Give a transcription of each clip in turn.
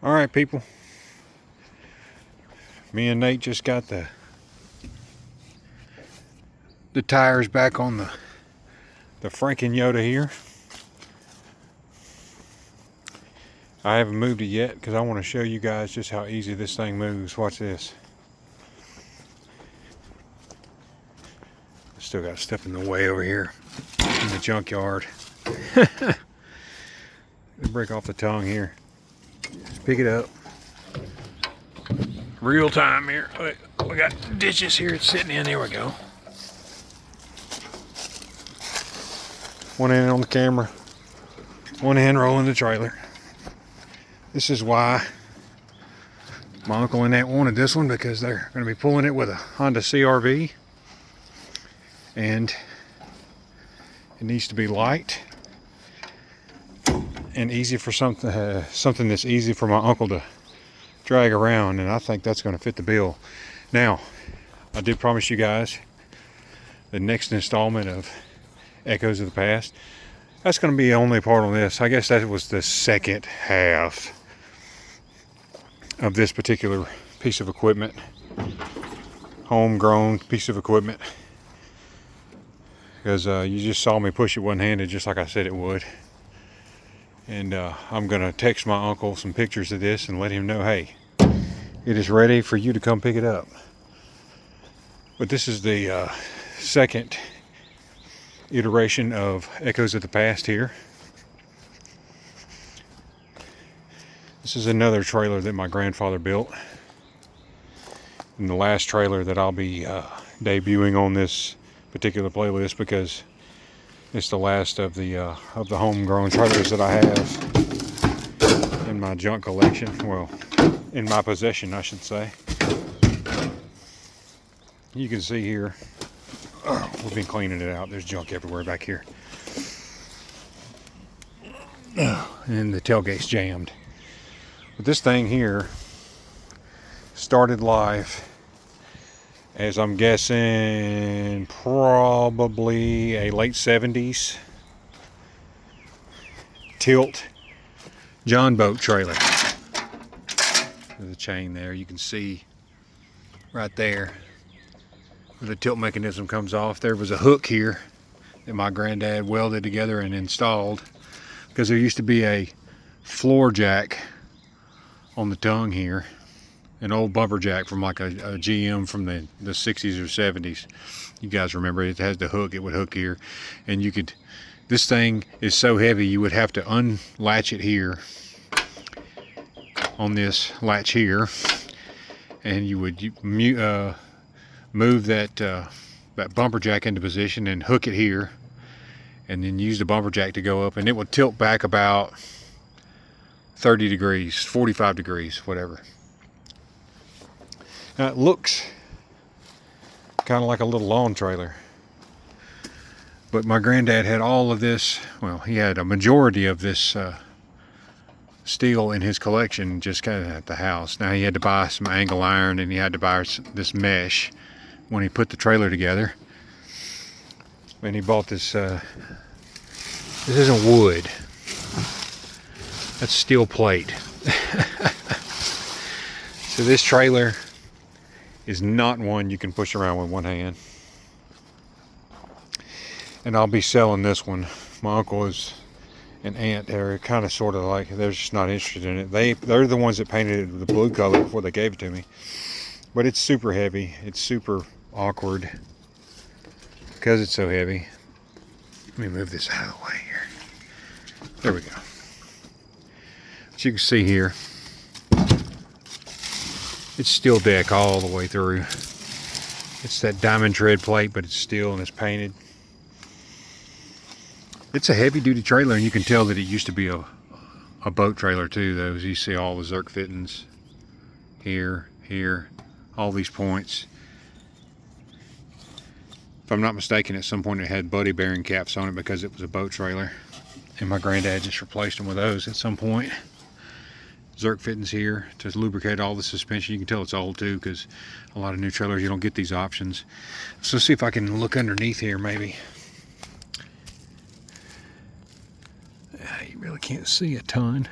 All right, people. Me and Nate just got the tires back on the Franken Yoda here. I haven't moved it yet because I want to show you guys just how easy this thing moves. Watch this. Still got stuff in the way over here in the junkyard. Break off the tongue here. Just pick it up. Real time here. We got dishes here it's sitting in. There we go. One hand on the camera, one hand rolling the trailer. This is why my uncle and aunt wanted this one, because they're going to be pulling it with a Honda CR-V, and it needs to be light and easy for something that's easy for my uncle to drag around, and I think that's going to fit the bill. Now, I did promise you guys the next installment of Echoes of the Past. That's going to be only part on this. I guess that was the second half of this particular piece of equipment, homegrown piece of equipment, because you just saw me push it one-handed just like I said it would. And I'm gonna text my uncle some pictures of this and let him know, hey, it is ready for you to come pick it up. But this is the second iteration of Echoes of the Past here. This is another trailer that my grandfather built, and the last trailer that I'll be debuting on this particular playlist, because it's the last of the homegrown trailers that I have in my junk collection. Well, in my possession, I should say. You can see here, we've been cleaning it out. There's junk everywhere back here, and the tailgate's jammed. But this thing here started life as, I'm guessing, probably a late 70s tilt John boat trailer. There's a chain there. You can see right there where the tilt mechanism comes off. There was a hook here that my granddad welded together and installed, because there used to be a floor jack on the tongue here, an old bumper jack from like a GM from the 60s or 70s. You guys remember it has the hook. It would hook here, and you could, this thing is so heavy you would have to unlatch it here on this latch here, and you would move that bumper jack into position and hook it here, and then use the bumper jack to go up, and it would tilt back about 30 degrees, 45 degrees, whatever. Now it looks kind of like a little lawn trailer, but my granddad had all of this, well, he had a majority of this steel in his collection, just kind of at the house. Now he had to buy some angle iron, and he had to buy this mesh when he put the trailer together. And he bought this, this isn't wood, that's steel plate. So this trailer is not one you can push around with one hand. And I'll be selling this one. My uncle and aunt are kind of sort of like, they're just not interested in it. They're the ones that painted it with the blue color before they gave it to me. But it's super heavy. It's super awkward because it's so heavy. Let me move this out of the way here. There we go. As you can see here, it's steel deck all the way through. It's that diamond tread plate, but it's steel and it's painted. It's a heavy duty trailer, and you can tell that it used to be a boat trailer too, though. As you see all the Zerk fittings here, all these points. If I'm not mistaken, at some point it had buddy bearing caps on it because it was a boat trailer, and my granddad just replaced them with those at some point. Zerk fittings here to lubricate all the suspension. You can tell it's old too, because a lot of new trailers you don't get these options. So see if I can look underneath here maybe. You really can't see a ton.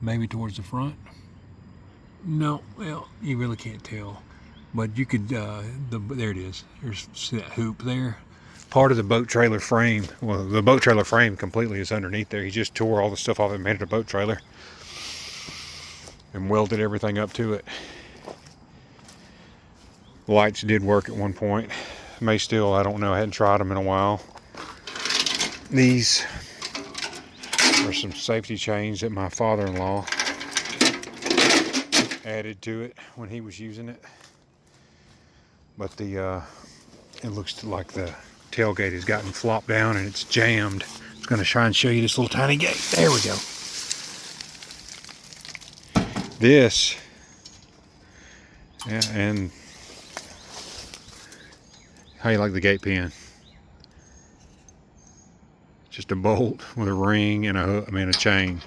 maybe towards the front. No, well, you really can't tell. But you could, there it is. There's, see that hoop there? Part of the boat trailer frame, well, the boat trailer frame completely is underneath there. He just tore all the stuff off and made it a boat trailer and welded everything up to it. The lights did work at one point. May still, I don't know, I hadn't tried them in a while. These are some safety chains that my father-in-law added to it when he was using it. But the it looks like the tailgate has gotten flopped down and it's jammed. I'm going to try and show you this little tiny gate. There we go. This, yeah, and how you like the gate pin? Just a bolt with a ring and a hook, I mean a chain.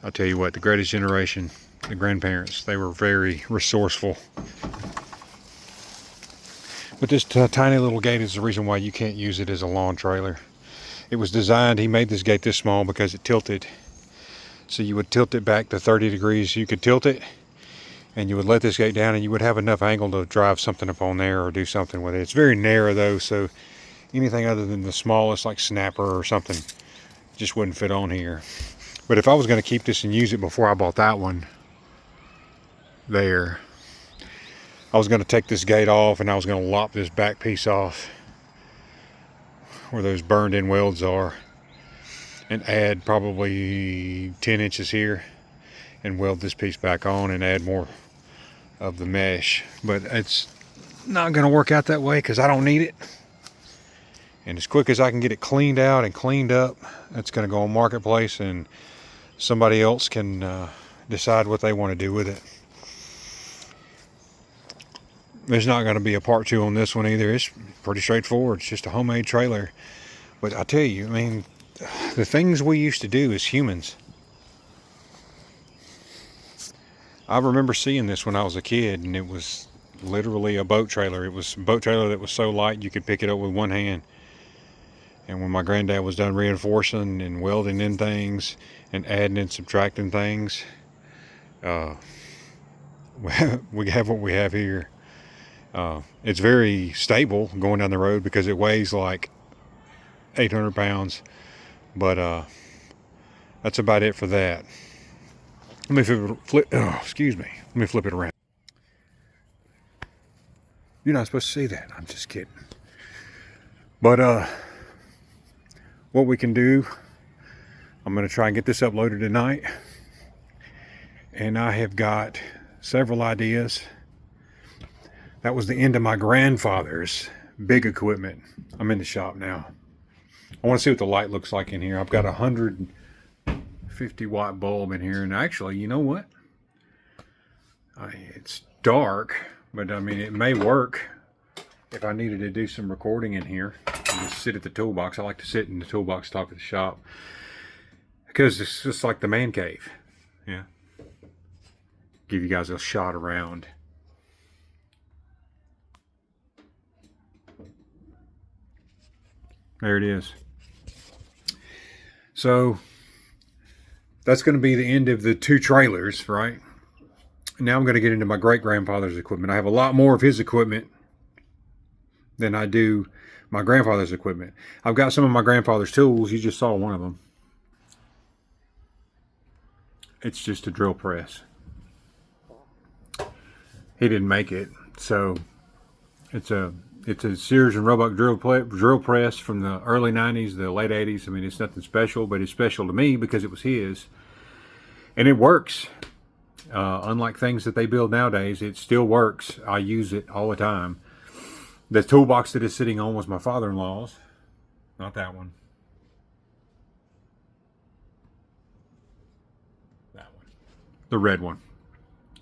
I'll tell you what, the greatest generation, the grandparents, they were very resourceful. But this tiny little gate is the reason why you can't use it as a lawn trailer. It was designed, he made this gate this small because it tilted. So you would tilt it back to 30 degrees. You could tilt it and you would let this gate down and you would have enough angle to drive something up on there or do something with it. It's very narrow though, so anything other than the smallest like snapper or something just wouldn't fit on here. But if I was going to keep this and use it before I bought that one there, I was going to take this gate off and I was going to lop this back piece off where those burned in welds are and add probably 10 inches here and weld this piece back on and add more of the mesh. But it's not going to work out that way because I don't need it. And as quick as I can get it cleaned out and cleaned up, it's going to go on Marketplace and somebody else can decide what they want to do with it. There's not going to be a part 2 on this one either. It's pretty straightforward. It's just a homemade trailer. But I tell you, I mean, the things we used to do as humans. I remember seeing this when I was a kid, and it was literally a boat trailer. It was a boat trailer that was so light you could pick it up with one hand. And when my granddad was done reinforcing and welding in things and adding and subtracting things, we have what we have here. It's very stable going down the road because it weighs like 800 pounds. But that's about it for that. Let me flip it around. You're not supposed to see that. I'm just kidding. But what we can do, I'm going to try and get this uploaded tonight. And I have got several ideas. That was the end of my grandfather's big equipment. I'm in the shop now. I want to see what the light looks like in here. I've got a 150 watt bulb in here. And actually, you know what? It's dark, but I mean, it may work if I needed to do some recording in here. And just sit at the toolbox. I like to sit in the toolbox top of the shop because it's just like the man cave. Yeah. Give you guys a shot around. There it is. So that's going to be the end of the 2 trailers, right? Now I'm going to get into my great-grandfather's equipment. I have a lot more of his equipment than I do my grandfather's equipment. I've got some of my grandfather's tools. You just saw one of them. It's just a drill press. He didn't make it, so it's a Sears and Roebuck drill press from the early 90s, the late 80s. I mean, it's nothing special, but it's special to me because it was his. And it works. Unlike things that they build nowadays, it still works. I use it all the time. The toolbox that it's sitting on was my father-in-law's. Not that one. That one. The red one.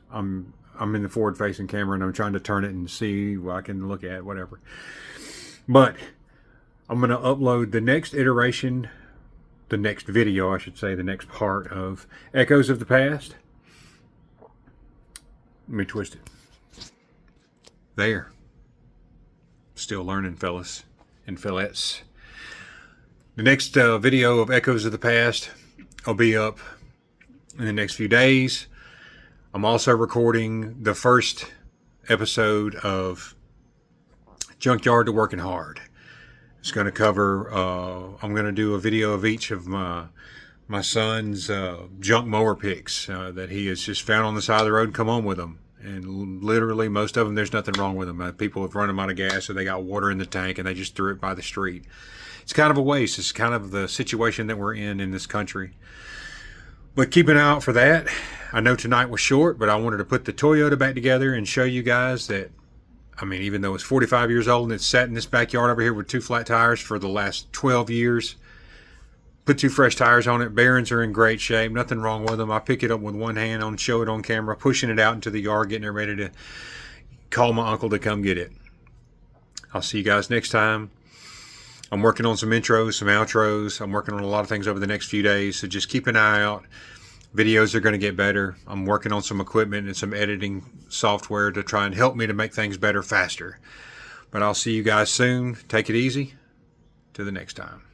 I'm in the forward-facing camera and I'm trying to turn it and see what I can look at, whatever. But I'm going to upload the next iteration, the next video, I should say, the next part of Echoes of the Past. Let me twist it. There. Still learning, fellas and fillettes. The next video of Echoes of the Past, will be up in the next few days. I'm also recording the first episode of Junkyard to Working Hard. It's going to cover, I'm going to do a video of each of my son's junk mower picks that he has just found on the side of the road and come on with them. And literally most of them, there's nothing wrong with them. People have run them out of gas, or they got water in the tank and they just threw it by the street. It's kind of a waste. It's kind of the situation that we're in this country. But keep an eye out for that. I know tonight was short, but I wanted to put the Toyota back together and show you guys that, I mean, even though it's 45 years old and it's sat in this backyard over here with 2 flat tires for the last 12 years, put 2 fresh tires on it. Bearings are in great shape. Nothing wrong with them. I pick it up with one hand on, show it on camera, pushing it out into the yard, getting it ready to call my uncle to come get it. I'll see you guys next time. I'm working on some intros, some outros. I'm working on a lot of things over the next few days, so just keep an eye out. Videos are going to get better. I'm working on some equipment and some editing software to try and help me to make things better faster. But I'll see you guys soon. Take it easy. Till the next time.